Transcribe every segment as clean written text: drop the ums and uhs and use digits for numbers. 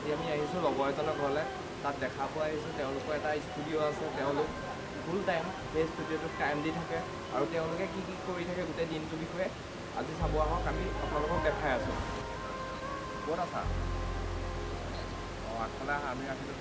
আজি আমি আহিছোঁ লগৰ এজনৰ ঘৰলৈ তাত দেখা পোৱা আহিছোঁ তেওঁলোকৰ এটা ষ্টুডিঅ' আছে তেওঁলোক ফুল টাইম সেই ষ্টুডিঅ'টোত টাইম দি থাকে আৰু তেওঁলোকে কি কৰি থাকে গোটেই দিনটোৰ বিষয়ে আজি চাব আহক আমি আপোনালোকক দেখাই আছোঁ ক'ত আছা অঁ আগফালে আহা আমি ৰাখিলোঁ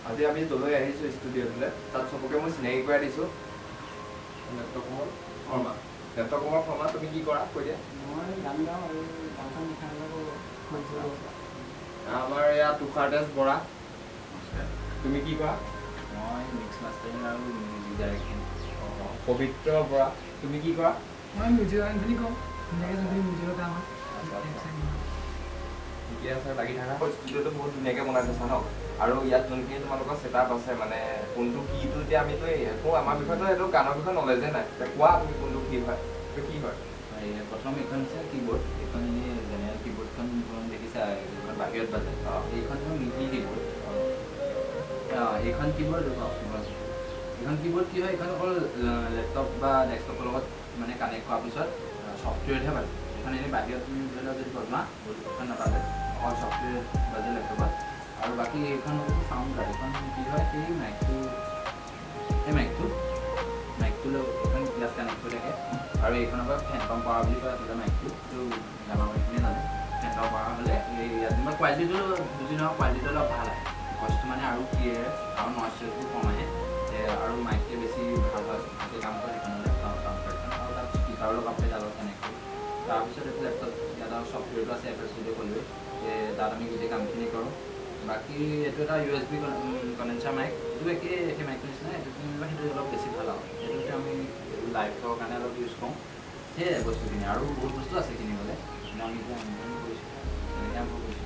আজি আমি যলৈ আহিছোঁ ষ্টুডিঅ'টোলৈ তাত চবকে মই চিনাকি কৰাই দিছোঁ নেত্ৰকুমাৰ শৰ্মা তুমি কি কৰা কৈ দিয়া মই গান গাওঁ আৰু গান আমাৰ ইয়াত তুষাৰ দাস বৰা তুমি কি কৰা মই মিক্স মাষ্টাৰিং আৰু মিউজিক ডাইৰেক্টৰ পবিত্ৰ বৰা তুমি কি কৰা মই মিউজিক গানখিনি কওঁ ধুনীয়াকৈ যোনখিনি মিউজিকৰ কাম হয় ঠিকে আছে লাগি থাকা ষ্টুডিঅ'টো বহুত ধুনীয়াকৈ বনাই থৈছা ন আৰু ইয়াত যোনখিনি তোমালোকৰ ছেটআপ আছে মানে কোনটো কিটো এতিয়া আমিতো একো আমাৰ বিষয়েতো এইটো গানৰ বিষয়ে নলেজে নাই এতিয়া কোৱা তুমি কোনটো কি হয় এইটো কি হয় প্ৰথম এইখন হৈছে কীবৰ্ড এইখন এনেই জেনেৰেল কীবৰ্ডখন দেখিছা এইখন বাহিৰত বাজে এইখন মিহি কীবৰ্ড এইখন কীবৰ্ড এইখন কীবৰ্ড কি হয় এইখন অকল লেপটপ বা ডেস্কটপৰ লগত মানে কানেক্ট কৰাৰ পিছত ছফ্টৱেৰতহে বাজে এইখন এনেই বাহিৰত তুমি ধৰি লওক যদি বজোৱা এইখন নাবাজে অকল ছফ্টৱেৰ বাজে লেপটপত আৰু বাকী এইখন হৈছে চাউণ্ড কাৰ্ড এইখন কি হয় সেই মাইকটো এইখন ইয়াত কানেক্ট কৰি থাকে আৰু এইখনৰ পৰা ফেণ্টম পাৱাৰ বুলি কয় আচলতে মাইকটো এইটো ডাঙৰ মাইকখিনিয়ে জানে ফেণ্টম পাৱাৰ হ'লে এই ইয়াত যেনিবা কোৱালিটিটো বুজি নহয় কোৱালিটিটো অলপ ভাল আহে ভইচটো মানে আৰু ক্লিয়াৰ আৰু নইজ ৰেটটো কম আহে আৰু মাইকটোৱে বেছি ভাল হয় সেই কাম কৰে সেইখনলৈ চাউণ্ড কাৰ্ডখন আৰু তাত স্পীকাৰো লগাব পাৰি তাৰ লগত কানেক্ট কৰি তাৰপিছত এইটো লেপটপ ইয়াত আৰু ছফ্টৱেৰটো আছে FL Studio ক'লোৱে তাত আমি গোটেই কামখিনি কৰোঁ বাকী এইটো এটা USB কণ্ডেঞ্চাৰ মাইক এইটো একেই সেই মাইকটোৰ নিচিনা এইটো সেইটো অলপ বেছি ভাল আৰু সেইটোতে আমি লাইভৰ কাৰণে অলপ ইউজ কৰোঁ সেয়াই বস্তুখিনি আৰু বহুত বস্তু আছে কিনিবলৈ কিন্তু আমি এতিয়া আৰম্ভ কৰিছোঁ তেনেকৈ আৰম্ভ কৰিছোঁ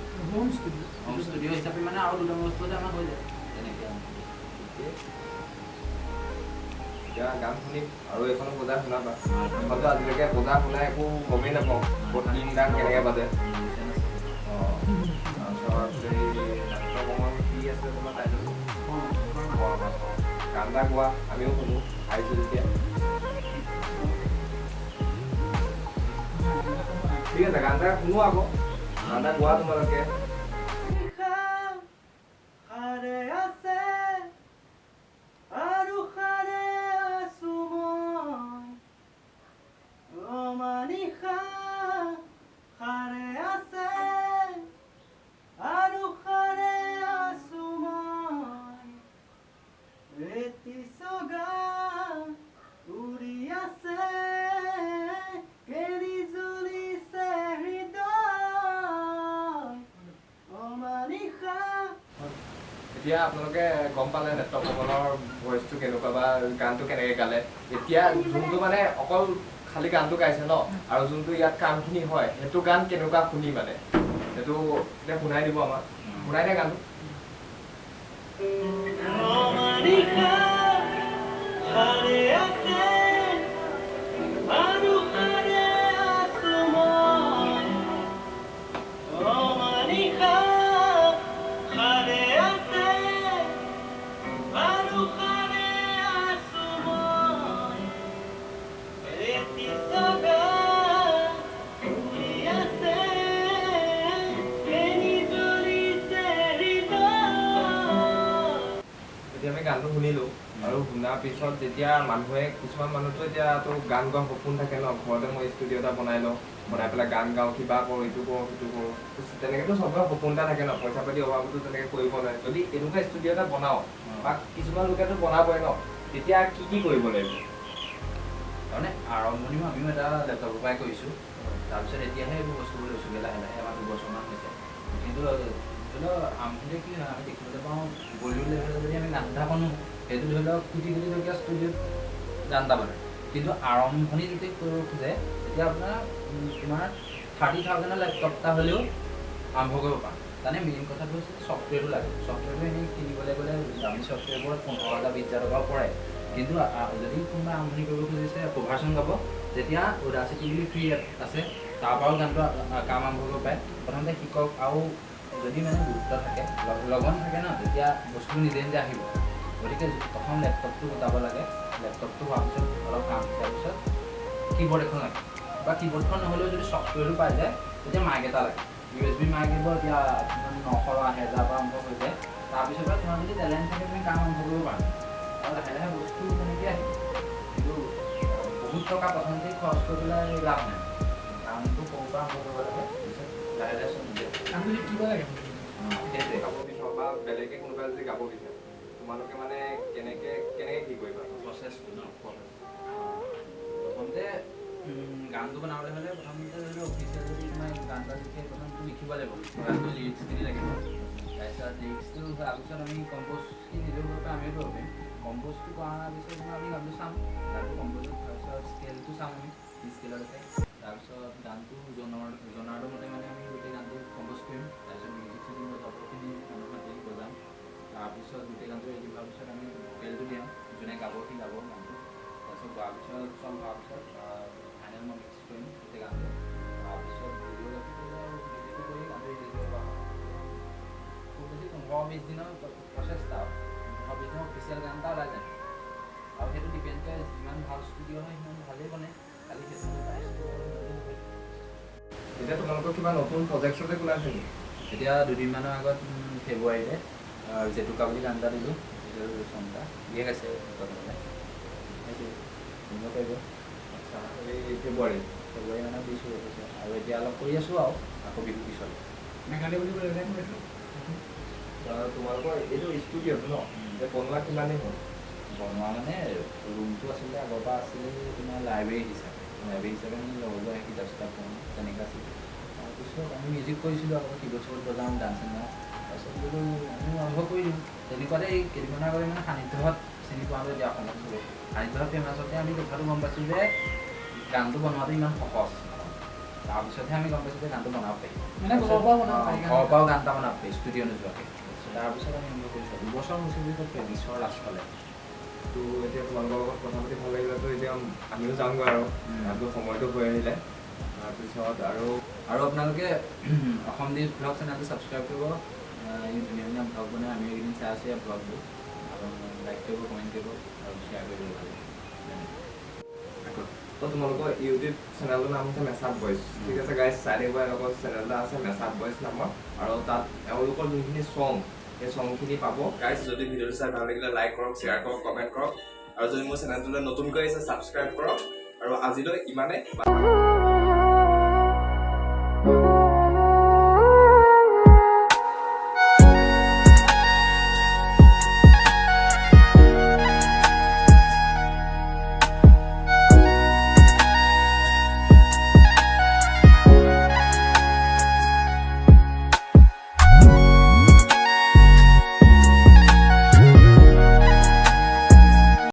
হোম ষ্টুডিঅ' হিচাপে মানে আৰু দুটামান বস্তুতে আমাৰ হৈ যায় তেনেকৈ এতিয়া গান শুনিম আৰু এইখনো বজাই শুনাবা এইখনতো আজিলৈকে বজাই শুনাই একো গমেই নাপাওঁ ক'ত কি গান কেনেকৈ বাজে গান এটা গোৱা আমিও শুনো আহিছোঁ যেতিয়া ঠিক আছে গান এটা শুনো আকৌ গান এটা গোৱা তোমালোকে এতিয়া আপোনালোকে গম পালে নেত্ৰকমলৰ ভইচটো কেনেকুৱা বা গানটো কেনেকৈ গালে এতিয়া যোনটো মানে অকল খালি গানটো গাইছে ন আৰু যোনটো ইয়াত কামখিনি হয় সেইটো গান কেনেকুৱা শুনি মানে সেইটো এতিয়া শুনাই দিব আমাক শুনাই দিয়া গানটো আমি গানটো শুনিলোঁ আৰু শুনাৰ পিছত যেতিয়া মানুহে কিছুমান মানুহতো এতিয়াতো গান গোৱা সপোন থাকে ন ঘৰতে মই ষ্টুডিঅ' এটা বনাই লওঁ বনাই পেলাই গান গাওঁ কিবা কৰোঁ ইটো কৰোঁ সিটো কৰোঁ তেনেকৈতো চবৰে সপোন এটা থাকে ন পইচা পাতি অভাৱতো তেনেকৈ কৰিব নোৱাৰে যদি এনেকুৱা ষ্টুডিঅ' এটা বনাওঁ বা কিছুমান লোকেতো বনাবই ন তেতিয়া কি কৰিব লাগিব তাৰমানে আৰম্ভণি আমিও এটা লেপটপৰ পৰাই কৰিছোঁ তাৰপিছত এতিয়াহে এইবোৰ বস্তুবোৰ লৈছোঁগৈ লাহে লাহে আমাৰ দুবছৰমান হৈছে কিন্তু ধৰি লওক আৰম্ভণিতে কি হয় আমি দেখিবলৈ পাওঁ বলিউড লেভেলত যদি আমি গান এটা বনো সেইটো ধৰি লওক কোটি টকীয়া ষ্টুডিঅ'ত গান এটা বনে কিন্তু আৰম্ভণি যদি কৰিব খোজে তেতিয়া আপোনাৰ তোমাৰ 30,000 লেপটপ এটা হ'লেও আৰম্ভ কৰিব পাৰা মানে মেইন কথাটো হৈছে ছফ্টৱেৰটো লাগে ছফ্টৱেৰটো এনেই কিনিবলৈ গ'লে দামী ছফ্টৱেৰবোৰত 15,000-20,000 টকা পৰে কিন্তু যদি কোনোবা আৰম্ভণি কৰিব খুজিছে কভাৰচন গাব তেতিয়া অডাচিটি বুলি ফ্ৰী এপ আছে তাৰ পৰাও গানটো কাম আৰম্ভ কৰিব পাৰে প্ৰথমতে শিকক আৰু যদি মানে গুৰুত্ব থাকে লগন থাকে ন তেতিয়া বস্তুটো নিজে নিজে আহিব গতিকে প্ৰথম লেপটপটো গোটাব লাগে লেপটপটো হোৱাৰ পিছত অলপ কাম কৰাৰ পিছত কীবৰ্ড এখন লাগে বা কীবৰ্ডখন নহ'লেও যদি ছফ্টৱেৰটো পাই যায় তেতিয়া মাইক এটা লাগে USB মাইক দিব এতিয়া 900-1000 পৰা আৰম্ভ হৈ যায় তাৰপিছৰ পৰা তোমাৰ যদি টেলেণ্ট থাকে তুমি কাম আৰম্ভ কৰিব পাৰা আৰু লাহে লাহে বস্তু তেনেকৈ আহিব কিন্তু বহুত টকা প্ৰথমতে খৰচ কৰি পেলাই লাভ নাই কামটো সৰুৰ পৰা আৰম্ভ কৰিব লাগে পিছত লাহে লাহে চব নিজে কামটো শিকিব লাগে সেইটোৱে গাব বিচাৰ বা বেলেগে কোনোবাই যদি গাব বিচাৰে তোমালোকে মানে কেনেকে কি কৰিবা প্ৰচেছটো ন প্ৰথমতে গানটো বনাবলৈ হ'লে প্ৰথমতে ধৰি লওক অফিচিয়েল যদি তোমাৰ গান এটা লিখে প্ৰথমটো লিখিব লাগিব গানটো লিৰিক্সখিনি লাগিব তাৰপিছত লিৰিক্সটো হোৱাৰ পিছত আমি কম্প'জখিনি নিজেও কৰিব পাৰিম আমিও কৰিব পাৰিম কম্প'জটো কৰাৰ পিছত তোমাৰ আমি গানটো চাম গানটো কম্প'জ তাৰপিছত স্কেলটো চাম আমি কি স্কেলত আছে তাৰপিছত গানটো জনাৰটো মতে মানে আমি গোটেই গানটো কম্প'জ কৰিম তাৰপিছত মিউজিক চিউজিক বজাবখিনি গানটো মাতি বজাম তাৰপিছত গোটেই গানটো ৰেডি হোৱাৰ পিছত আমি ভোকেলটো দিয়াম যোনে গাব সি গাব গানটো তাৰপিছত গোৱাৰ পিছত চব হোৱাৰ পিছত ফাইনেল মই মিক্স কৰিম গোটেই গানটো তাৰপিছত ভিডিঅ'গ্ৰাফি কৰি গানটো ৰিলিজ কৰিব পৰা খুব বেছি 15-20 দিনৰ প্ৰচেষ্টা 15-20 দিনৰ অফিচিয়েল গান এটা ওলাই যায় আৰু সেইটো ডিপেণ্ড কৰে যিমান ভাল ষ্টুডিঅ' হয় সিমান ভালেই বনে খালি সেইটো এতিয়া তোমালোকৰ কিবা নতুন প্ৰজেক্ট চজেক্ট ওলাইছে নেকি এতিয়া দুদিনমানৰ আগত ফেব্ৰুৱাৰীতে জেতুকা বুলি গান এটা দিলোঁ সেইটো চং এটা দিয়ে গাইছে প্ৰথমতে সেইটো শুনিব পাৰিব আচ্ছা এই ফেব্ৰুৱাৰী মানে দিছোঁ আৰু এতিয়া অলপ কৰি আছোঁ আৰু আকৌ বিহু পিছত মেঘালী বুলি ক'লে তোমালোকৰ এইটো ষ্টুডিঅ'টো ন যে বনোৱা কিমানেই হ'ল বনোৱা মানে ৰুমটো আছিলে আগৰ পৰা আছিলে তোমাৰ লাইব্ৰেৰী হিচাপে আমি লগৰ কিতাপ চিতাপ পঢ়োঁ তেনেকৈ আছিলে তাৰপিছত আমি মিউজিক কৰিছিলোঁ আকৌ কীবৰ্ড চিবৰ্ড বজাওঁ ডান্স চান্স তাৰপিছত বোলো আমি আৰম্ভ কৰি দিওঁ তেনেকুৱাতে এই কেইদিনমানৰ আগতে মানে সান্নিধ্যত চিনি পোৱাটো এতিয়া অসমত চবে সান্নিধ্যত ফেমাছতে আমি কথাটো গম পাইছোঁ যে গানটো বনোৱাটো ইমান সহজ তাৰপিছতহে আমি গম পাইছোঁ যে গানটো বনাব পাৰি মানে ঘৰৰ পৰাও বনাব পাৰি ঘৰৰ পৰাও গান এটা বনাব পাৰি ষ্টুডিঅ' নোযোৱাকৈ তাৰপিছত আমি আৰম্ভ কৰিছোঁ 2 বছৰ হৈছে বুলি কৈ 20ৰ লাষ্টফালে তো এতিয়া তোমালোকৰ লগত কথা পাতি ভাল লাগিলেতো এতিয়া আমিও যাওঁগৈ আৰু আকৌ সময়টো হৈ আহিলে তাৰপিছত আৰু আপোনালোকে অসম ডিছ ব্লগ চেনেলটো ছাবস্ক্ৰাইব কৰিব ধুনীয়া ধুনীয়া ব্লগ বনাই আমি এইকেইদিন চাই আছোঁ ইয়াৰ ব্লগবোৰ আৰু লাইক কৰিব কমেণ্ট কৰিব আৰু শ্বেয়াৰ কৰিব ভালে তো তোমালোকৰ ইউটিউব চেনেলটোৰ নাম হৈছে মেছআপ ভইচ ঠিক আছে গাইজ চাই থাকিব এনেকুৱা চেনেল এটা আছে মেছআপ ভইচ নামৰ আৰু তাত এওঁলোকৰ যোনখিনি চং সেই চংখিনি পাব গাইজ যদি ভিডিঅ'টো চাই ভাল লাগিলে লাইক কৰক শ্বেয়াৰ কৰক কমেণ্ট কৰক আৰু যদি মোৰ চেনেলটোলৈ নতুনকৈ আহিছে ছাবস্ক্ৰাইব কৰক আৰু আজিলৈ ইমানে